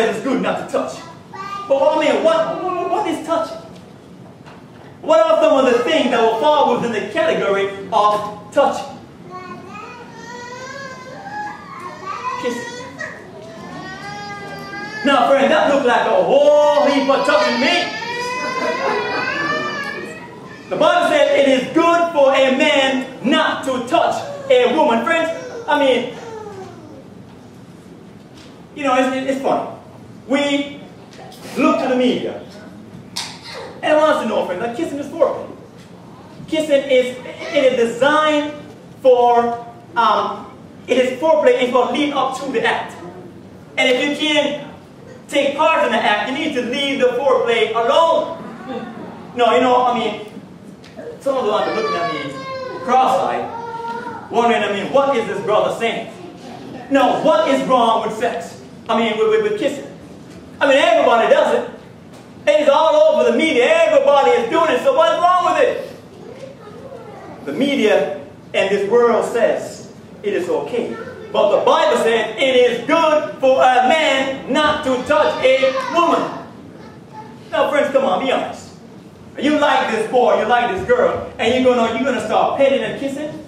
says it's good not to touch. But I mean, what is touching? What are some of the things that will fall within the category of touching? Kissing. Now, friend, that looks like a whole heap of touching to me. The Bible says it is good for a man not to touch a woman. Friends, I mean, you know, it's funny. We look to the media, and I want us to know, friends, that kissing is foreplay. Kissing is designed for, it is foreplay, it's going to lead up to the act. And if you can take part in the act, you need to leave the foreplay alone. No, you know, I mean, some of you are looking at me cross-eyed, wondering, I mean, what is this brother saying? No, what is wrong with sex? I mean, with kissing. I mean, everybody does it. It's all over the media. Everybody is doing it. So what's wrong with it? The media and this world says it is okay. But the Bible says it is good for a man not to touch a woman. Now, friends, come on, be honest. You like this boy, you like this girl, and you're gonna start petting and kissing.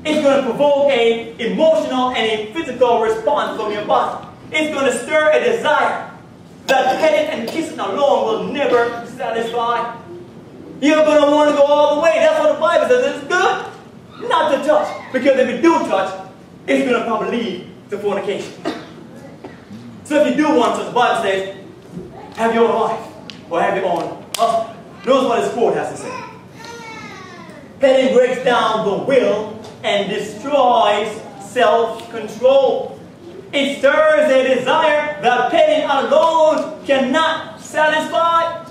It's going to provoke an emotional and a physical response from your body. It's going to stir a desire that petting and kissing alone will never satisfy. You're going to want to go all the way. That's what the Bible says. It's good not to touch. Because if you do touch, it's going to probably lead to fornication. So if you do want to, the Bible says, have your own wife or have your own husband. Notice what this quote has to say. Petting breaks down the will and destroys self-control. It stirs a desire that petting alone cannot satisfy.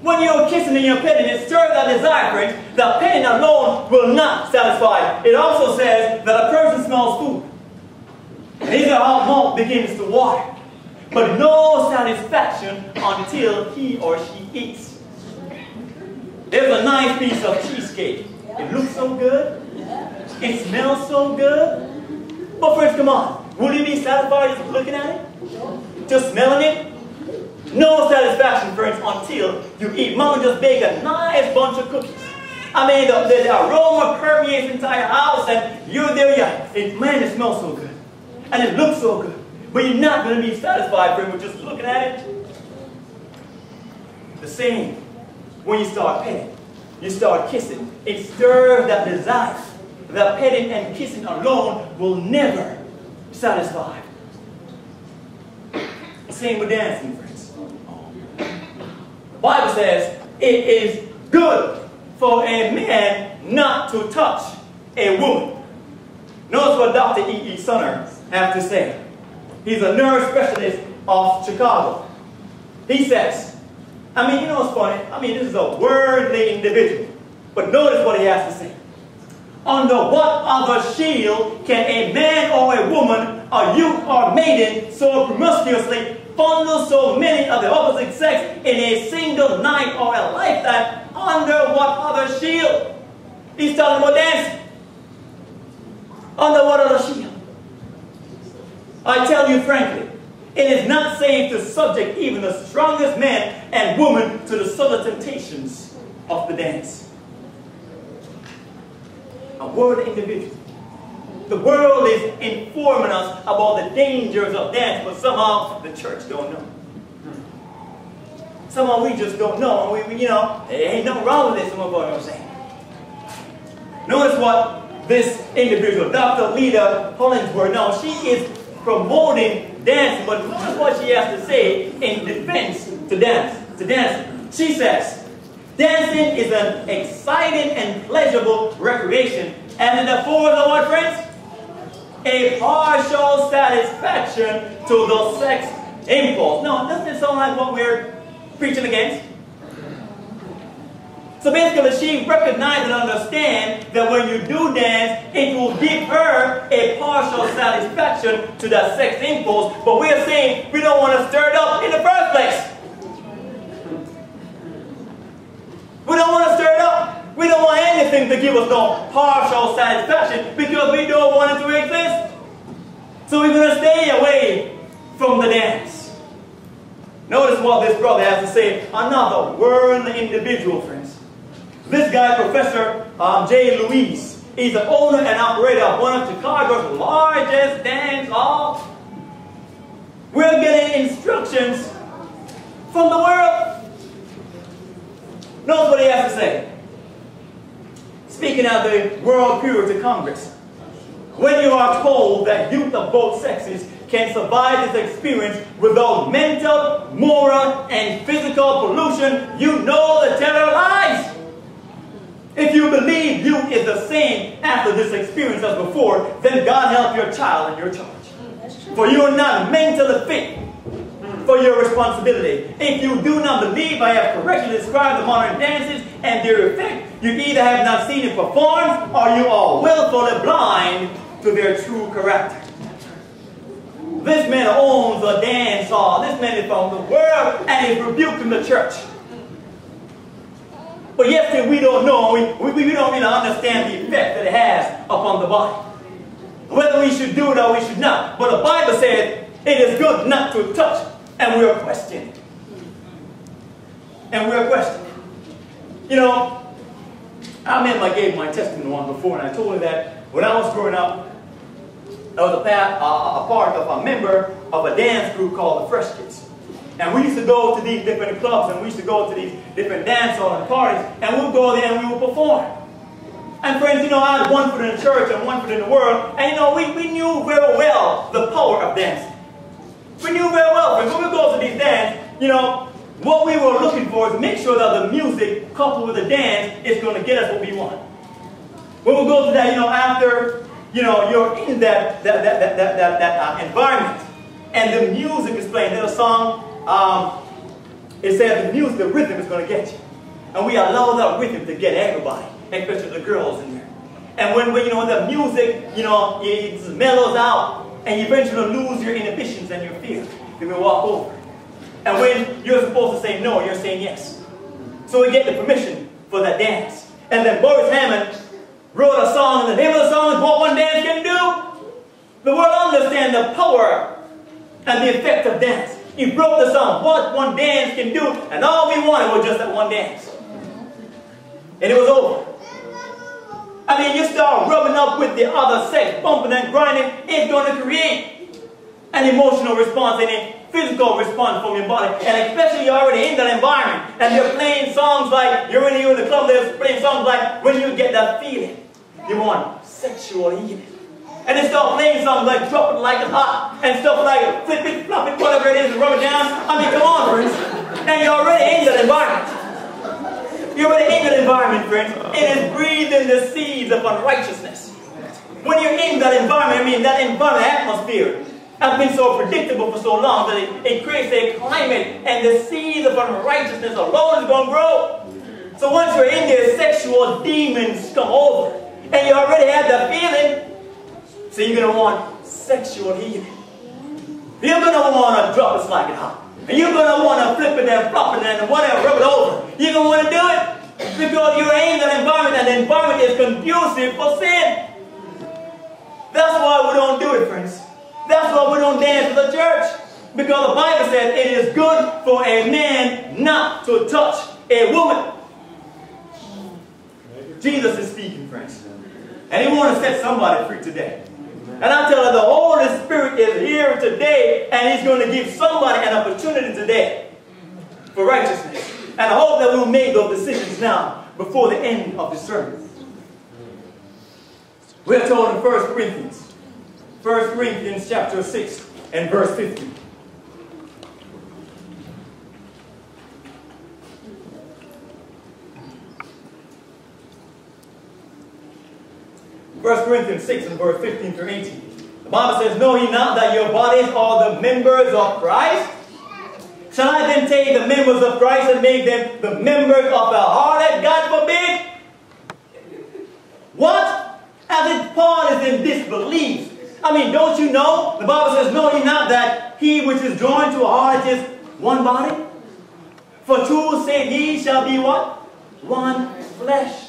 When you're kissing and you're petting, it stirs that desire, friends, that petting alone will not satisfy. It also says that a person smells food, and his or her mouth begins to water, but no satisfaction until he or she eats. There's a nice piece of cheesecake. It looks so good. It smells so good. But friends, come on. Will you be satisfied just looking at it? Just smelling it? No satisfaction, friends, until you eat. Mama just baked a nice bunch of cookies. I mean, the aroma permeates the entire house, and you're there, man, it smells so good. And it looks so good. But you're not going to be satisfied, friend, with just looking at it. The same. When you start petting, you start kissing, it stirs that desire. That petting and kissing alone will never satisfy. Same with dancing, friends. The Bible says it is good for a man not to touch a woman. Notice what Dr. E.E. Sunner has to say. He's a nerve specialist of Chicago. He says, I mean, you know what's funny? I mean, this is a worldly individual. But notice what he has to say. Under what other shield can a man or a woman, a youth or maiden, so promiscuously fondle so many of the opposite sex in a single night or a lifetime? Under what other shield? He's talking about dancing. Under what other shield? I tell you frankly, it is not safe to subject even the strongest man and woman to the subtle temptations of the dance. A world individual. The world is informing us about the dangers of dance, but somehow the church don't know. Somehow we just don't know. You know, there ain't nothing wrong with this, some of what I'm saying. Notice what this individual, Dr. Lita Hollingsworth, now she is promoting dancing, but notice what she has to say in defense to dancing. She says, dancing is an exciting and pleasurable recreation, and it affords what, friends? A partial satisfaction to the sex impulse. Now, doesn't it sound like what we're preaching against? So basically, she recognizes and understands that when you do dance, it will give her a partial satisfaction to that sex impulse. But we're saying we don't want to stir it up in the first place. We don't want to stir it up. We don't want anything to give us no partial satisfaction because we don't want it to exist. So we're going to stay away from the dance. Notice what this brother has to say. Another worldly individual, friends. This guy, Professor J. Louise, he's the owner and operator of one of Chicago's largest dance halls. We're getting instructions from the world. Notice what he has to say. Speaking at the World Purity Congress. When you are told that youth of both sexes can survive this experience without mental, moral, and physical pollution, you know the terror lies. If you believe youth is the same after this experience as before, then God help your child in your charge. For you are not mentally fit for your responsibility. If you do not believe I have correctly described the modern dances and their effect, you either have not seen it performed or you are willfully blind to their true character. This man owns a dance hall. This man is from the world and is rebuking the church. But yet still we don't know, we don't really understand the effect that it has upon the body. Whether we should do it or we should not. But the Bible said it is good not to touch, and we are questioning. And we are questioning. You know, I remember I gave my testimony once before, and I told her that when I was growing up, I was a member of a dance group called the Fresh Kids. And we used to go to these different clubs, and we used to go to these different dance halls and parties, and we would go there and we would perform. And friends, you know, I had one foot in the church and one foot in the world, and you know, we knew very well the power of dancing. We knew very well, friends, when we go to these dances, you know, what we were looking for is make sure that the music coupled with the dance is going to get us what we want. When we go to that, you know, after, you know, you're in that environment, and the music is playing. There's a song, it says the music, the rhythm is going to get you. And we allow that rhythm to get everybody, especially the girls in there. And when you know, the music, you know, it mellows out, and you eventually lose your inhibitions and your fear. You will walk over. And when you're supposed to say no, you're saying yes. So we get the permission for that dance. And then Boris Hammond wrote a song, and the name of the song is What One Dance Can Do. The world understands the power and the effect of dance. He wrote the song, What One Dance Can Do, and all we wanted was just that one dance. And it was over. I mean, you start rubbing up with the other sex, bumping and grinding, it's going to create an emotional response and a physical response from your body. And especially you're already in that environment, and you're playing songs like, you're in the club, they're playing songs like, when you get that feeling, you want sexual healing. And they start playing songs like Drop It Like It's Hot, and stuff like Flip It, Flop It, whatever it is, and rub it down. I mean, come on, friends. And you're already in that environment. You're already in that environment, friends. It is breathing the seeds of unrighteousness. When you're in that environment, I mean, that environment atmosphere has been so predictable for so long that it creates a climate, and the seeds of unrighteousness alone is going to grow. So once you're in there, sexual demons come over, and you already have that feeling. So you're going to want sexual healing. You're going to want to drop it like it hot. And you're going to want to flip it and flop it and whatever, rub it over. You're going to want to do it because you're in that environment, and the environment is conducive for sin. That's why we don't do it, friends. That's why we don't dance in the church. Because the Bible says it is good for a man not to touch a woman. Jesus is speaking, friends. And he wants to set somebody free today. And I tell you, the Holy Spirit is here today, and he's going to give somebody an opportunity today for righteousness. And I hope that we'll make those decisions now before the end of the sermon. We're told in 1 Corinthians chapter 6 and verse 50. First Corinthians 6 and verse 15 through 18. The Bible says, Know ye not that your bodies are the members of Christ? Shall I then take the members of Christ and make them the members of a harlot? God forbid! What? As if Paul is in disbelief. I mean, don't you know? The Bible says, Know ye not that he which is joined to a harlot is one body? For two, say ye, shall be what? One flesh.